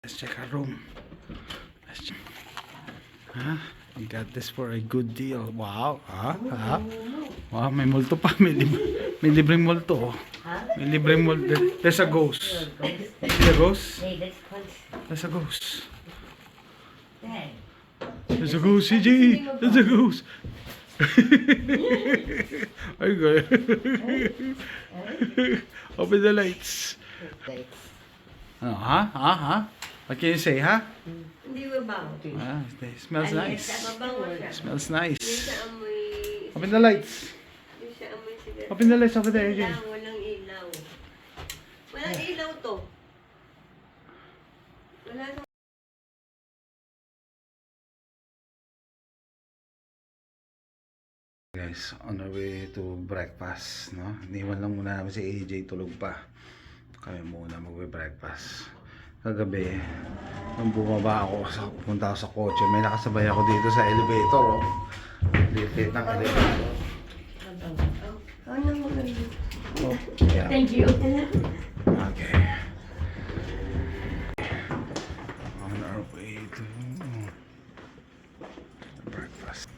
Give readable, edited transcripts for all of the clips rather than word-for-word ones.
Let's check our room. Let's check. Huh? I got this for a good deal. Wow. Wow, may multo pa. May libreng multo. May libreng multo. There's a ghost. See the ghost? There's a ghost. There's a ghost, CJ. There's a ghost. Ay, good. Open the lights. What can you say, huh? Hindi mabango. It smells nice. Mabango siya. Smells nice. Yung sa amoy... Open the lights. Yung sa amoy sigarilyo. Open the lights over there again. Walang ilaw. Walang ilaw to. Wala to. Guys, on our way to breakfast, no? Iniwan lang muna namin si AJ, tulog pa. Kami muna magbe-breakfast. Kagabi, nung bumaba ako, pupunta ako sa kotse, may nakasabay ako dito sa elevator, oh. Lift ng elevator. Oh, yeah. Thank you. Okay. On our way to breakfast.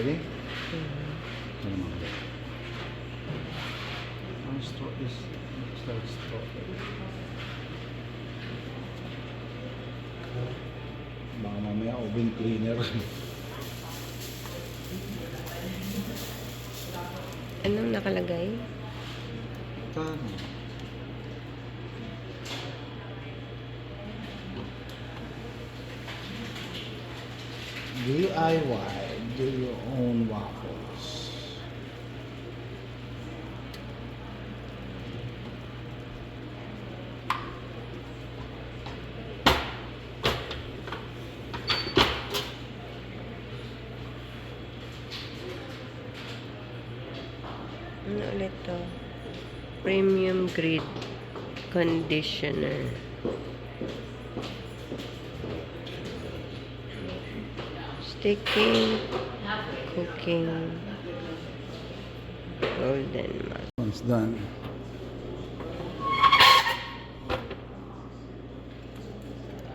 Ready? Baka mamaya oven cleaner. Anong nakalagay? Tano? DIY, do your own waffles. Ano ulit to? Premium grade conditioner. Sticking, cooking, golden mask. Once done.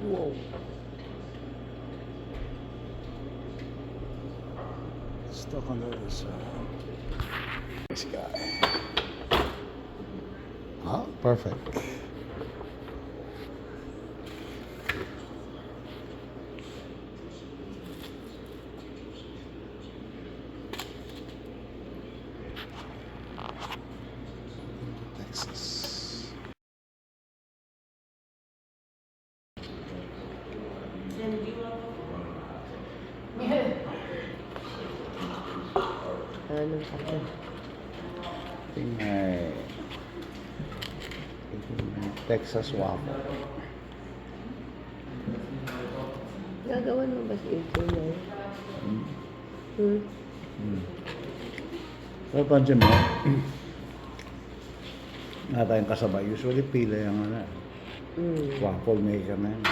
Whoa. Stuck on the other side. This guy. Ah, perfect. Texas. Anong kape? Tingay. Texas waffle. Gagawan mo ba si Ito na? Pero pansin mo, na tayong kasabay. Usually pila yung ano, waffle maker na yun.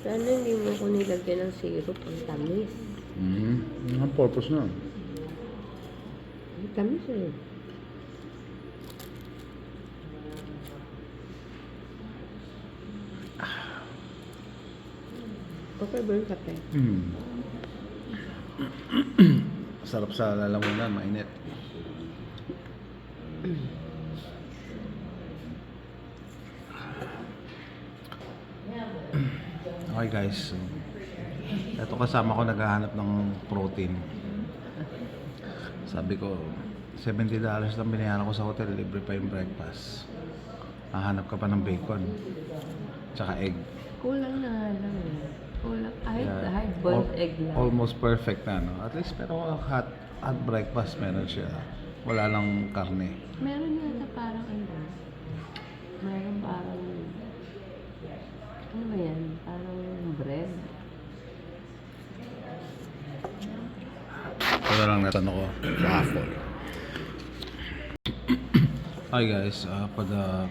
Sana hindi mo ko nilagyan ng syrup ang tamis. Ang purpose na. Ang tamis eh. Okay ba yung kape? Sarap sa lalamunan, mainit. Okay guys, so, ito kasama ko naghahanap ng protein. Sabi ko, $70 lang binayaran ko sa hotel, libre pa yung breakfast. Hahanap ka pa ng bacon, tsaka egg. Kulang na nga lang eh. Wala, kahit Yeah. hard boiled egg lang. Almost perfect na, no? At least, pero hot breakfast meron siya. Wala lang karne. Meron yata parang ano. Meron parang, ano ba yan? Parang bread. Wala lang natanong ko. Waffle. Hi guys, for the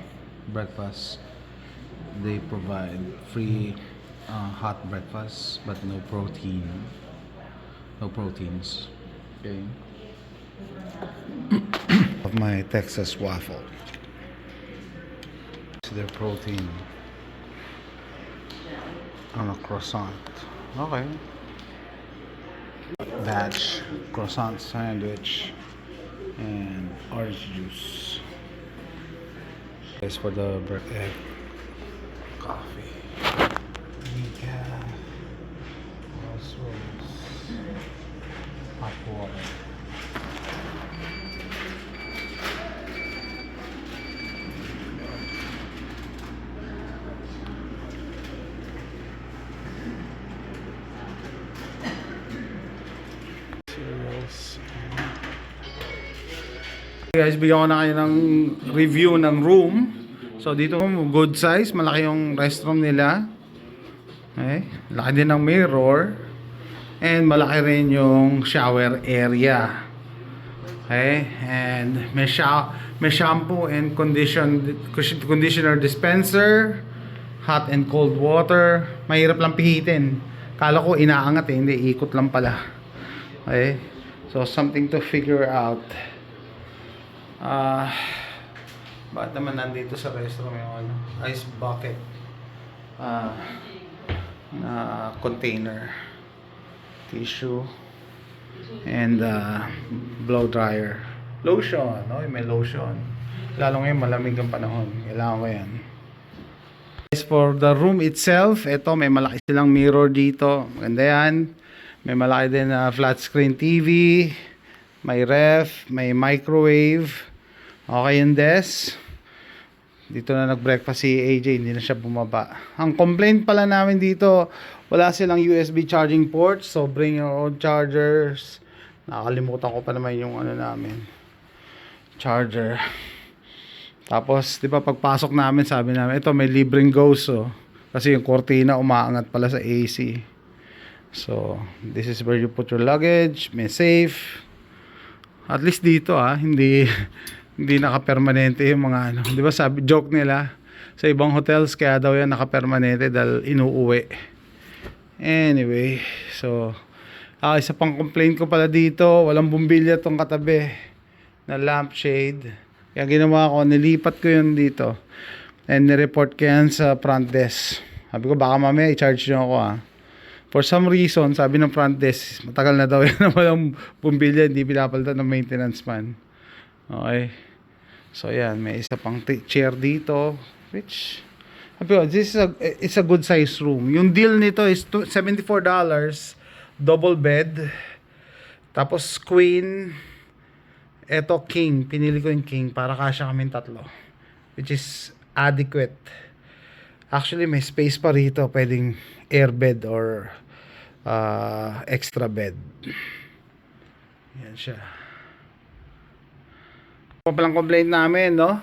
breakfast, they provide free hot breakfast, but no protein. No proteins. Okay. Of my Texas waffle. It's their protein on a croissant. Okay. Batch croissant sandwich and orange juice. As for the egg, coffee, decaf, also hot water. Cereals. Guys, bigyan ko na kayo ng review ng room. So dito good size, malaki yung restroom nila. Okay, laki din ng mirror. And malaki rin yung shower area. Okay, and may shampoo and conditioner dispenser, hot and cold water. Mahirap lang pihitin. Kala ko inaangat eh, hindi, ikot lang pala. Okay, so something to figure out. Bakit naman nandito sa restroom yung ano, ice bucket na container, tissue, and blow dryer, lotion, no? May lotion, lalo ngayon malamig ang panahon, kailangan ko yan. As for the room itself, ito may malaki silang mirror dito, maganda yan. May malaki din na flat screen TV, may ref, may microwave. Okay yung desk. Dito na nag-breakfast si AJ, hindi na siya bumaba. Ang complaint pala namin dito, wala silang USB charging port, so bring your own chargers. Nakakalimutan ko pa naman yung ano namin, charger. Tapos, di ba pagpasok namin, sabi namin, ito may libreng ghost, oh. Kasi yung cortina umaangat pala sa AC. So, this is where you put your luggage, may safe. At least dito hindi naka-permanente yung mga ano. 'Di ba sabi joke nila sa ibang hotels kaya daw yan naka-permanente dahil inuuwi. Anyway, so isa pang complaint ko pala dito, walang bumbilya tong katabi na lampshade. Kaya ginawa ko, nilipat ko yun dito. And nireport ko yan sa front desk. Sabi ko baka mamaya i-charge nyo ako For some reason, sabi ng front desk, matagal na daw yan na walang bumbilya, hindi pinapalitan ng maintenance man. Okay. So yan, may isa pang chair dito, which it's a good size room. Yung deal nito is $74, double bed. Tapos queen, eto king, pinili ko yung king para kasya kaming tatlo, which is adequate. Actually may space pa rito, pwedeng airbed or extra bed. Yan siya. Palang complaint namin, no?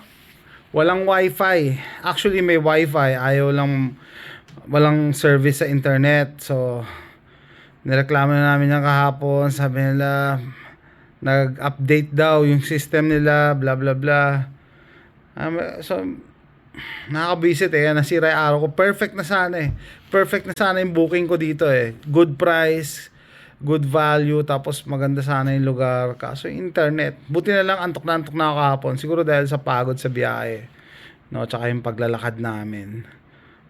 Walang wifi. Actually may wifi, walang service sa internet. So nireklamo na namin yan kahapon. Sabi nila nag-update daw yung system nila, bla bla bla. So nakakabisit nasira yung araw ko. Perfect na sana yung booking ko dito good price, good value, tapos maganda sana yung lugar. Kaso yung internet, buti na lang antok na ako kahapon, siguro dahil sa pagod sa biyahe, no, tsaka yung paglalakad namin,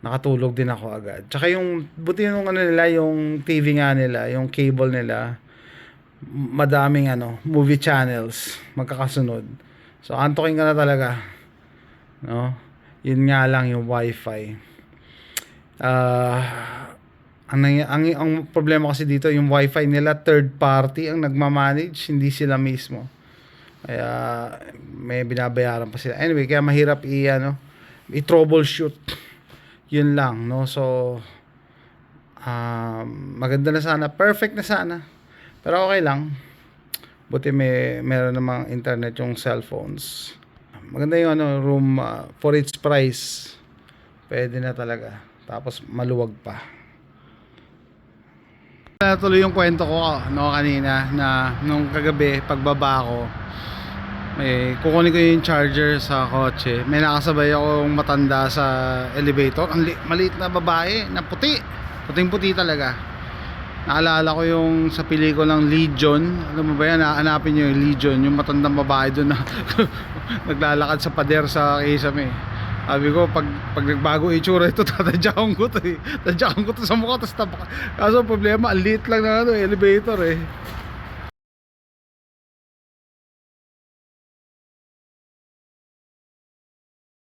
nakatulog din ako agad. Tsaka yung buti yung nila, yung TV nga nila, yung cable nila, madaming movie channels magkakasunod, so antokin ka na talaga, no. Yun nga lang yung wifi. Ang problema kasi dito, yung wifi nila third party ang nagmamanage, hindi sila mismo. Kaya may binabayaran pa sila. Anyway, kaya mahirap i-troubleshoot. Yun lang, no. So Maganda na sana, perfect na sana. Pero okay lang. Buti meron namang internet yung cellphones. Maganda yung room for its price. Pwede na talaga. Tapos maluwag pa. Natuloy yung kwento ko kanina na nung kagabi pagbaba ko, kukunin ko yung charger sa kotse. May nakasabay akong matanda sa elevator. Maliit na babae na puti. Puting-puti talaga. Naalala ko yung sa pelikulang Legion. Alam mo ba yan? Hanapin nyo yung Legion. Yung matandang babae doon na naglalakad sa pader sa Kisame. Sabi ko, pag nagbago itsura ito, tatadyakan ko to eh. Tadyakan ko to sa mukha. Kaso problema, ang liit lang na elevator eh.